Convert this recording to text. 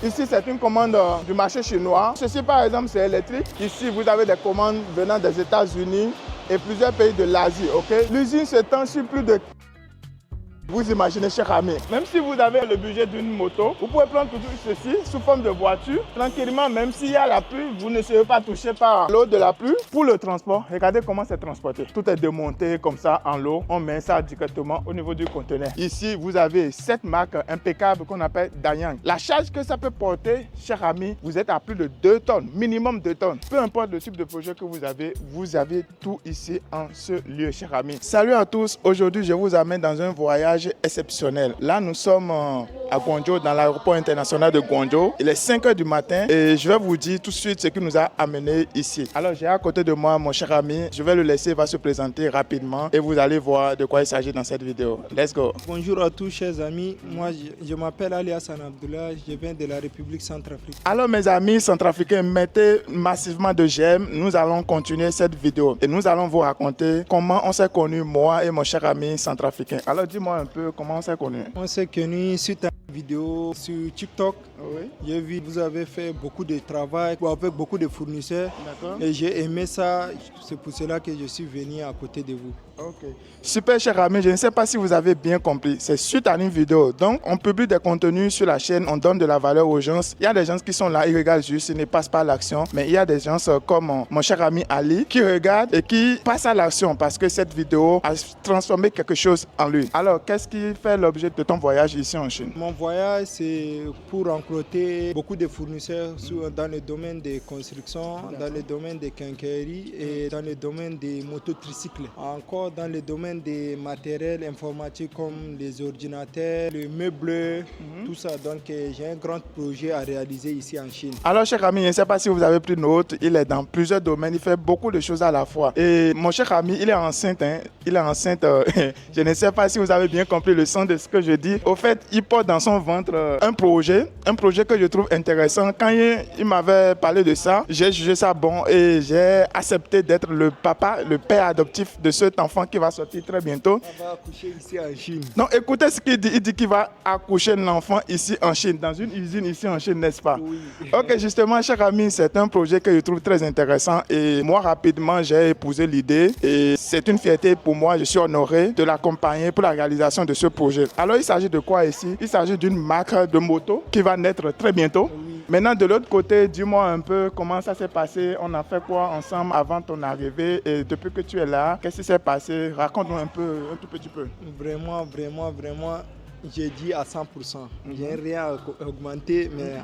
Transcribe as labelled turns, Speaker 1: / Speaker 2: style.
Speaker 1: Ici, c'est une commande du marché chinois. Ceci, par exemple, c'est électrique. Ici, vous avez des commandes venant des États-Unis et plusieurs pays de l'Asie. L'usine s'étend sur plus de... Vous imaginez, cher ami, même si vous avez le budget d'une moto, vous pouvez prendre tout ceci sous forme de voiture. Tranquillement, même s'il y a la pluie, vous ne serez pas touché par l'eau de la pluie. Pour le transport, regardez comment c'est transporté. Tout est démonté comme ça en l'eau. On met ça directement au niveau du conteneur. Ici, vous avez cette marque impeccable qu'on appelle Danyang. La charge que ça peut porter, cher ami, vous êtes à plus de 2 tonnes, minimum 2 tonnes. Peu importe le type de projet que vous avez tout ici en ce lieu, cher ami. Salut à tous. Aujourd'hui, je vous amène dans un voyage exceptionnel. Là, nous sommes à Guangzhou, dans l'aéroport international de Guangzhou. Il est 5 h du matin et je vais vous dire tout de suite ce qui nous a amené ici. Alors, j'ai à côté de moi mon cher ami. Je vais le laisser, il va se présenter rapidement et vous allez voir de quoi il s'agit dans cette vidéo. Let's go.
Speaker 2: Bonjour à tous, chers amis. Moi, je m'appelle Ali Hassan Abdullah. Je viens de la République centrafricaine.
Speaker 1: Alors, mes amis centrafricains, mettez massivement de j'aime. Nous allons continuer cette vidéo et nous allons vous raconter comment on s'est connus, moi et mon cher ami centrafricain. Alors, dis-moi un peu comment on s'est connus.
Speaker 2: On s'est connus suite à une vidéo sur TikTok.
Speaker 1: Oui.
Speaker 2: J'ai vu que vous avez fait beaucoup de travail avec beaucoup de fournisseurs.
Speaker 1: D'accord.
Speaker 2: Et j'ai aimé ça. C'est pour cela que je suis venu à côté de vous.
Speaker 1: Ok. Super, cher ami, je ne sais pas si vous avez bien compris. C'est suite à une vidéo. Donc, on publie des contenus sur la chaîne, on donne de la valeur aux gens. Il y a des gens qui sont là, ils regardent juste, ils ne passent pas à l'action. Mais il y a des gens comme mon cher ami Ali qui regardent et qui passent à l'action parce que cette vidéo a transformé quelque chose en lui. Alors, qu'est-ce qui fait l'objet de ton voyage ici en Chine?
Speaker 2: Mon voyage, c'est pour recruter beaucoup de fournisseurs dans le domaine des constructions, dans le domaine des quincailleries et dans le domaine des mototricycles. Encore dans le domaine des matériels informatiques comme les ordinateurs, les meubles, tout ça. Donc j'ai un grand projet à réaliser ici en Chine.
Speaker 1: Alors, cher ami, je ne sais pas si vous avez pris note, il est dans plusieurs domaines, il fait beaucoup de choses à la fois. Et mon cher ami, il est enceinte, il est enceinte. Je ne sais pas si vous avez bien compris le sens de ce que je dis. Au fait, il porte dans son ventre un projet que je trouve intéressant. Quand il m'avait parlé de ça, j'ai jugé ça bon et j'ai accepté d'être le papa, le père adoptif de cet enfant qui va sortir très bientôt.
Speaker 2: On va accoucher ici en Chine.
Speaker 1: Non, écoutez ce qu'il dit. Il dit qu'il va accoucher l'enfant ici en Chine, dans une usine ici en Chine, n'est-ce pas?
Speaker 2: Oui.
Speaker 1: Ok, justement, cher ami, c'est un projet que je trouve très intéressant et moi, rapidement, j'ai épousé l'idée et c'est une fierté pour moi. Je suis honoré de l'accompagner pour la réalisation de ce projet. Alors, il s'agit de quoi ici? Il s'agit d'une marque de moto qui va naître très bientôt.
Speaker 2: Oui.
Speaker 1: Maintenant, de l'autre côté, dis-moi un peu comment ça s'est passé. On a fait quoi ensemble avant ton arrivée et depuis que tu es là, qu'est-ce qui s'est passé? Raconte-nous un tout petit peu.
Speaker 2: Vraiment, j'ai dit à 100%. J'ai rien à augmenter, mais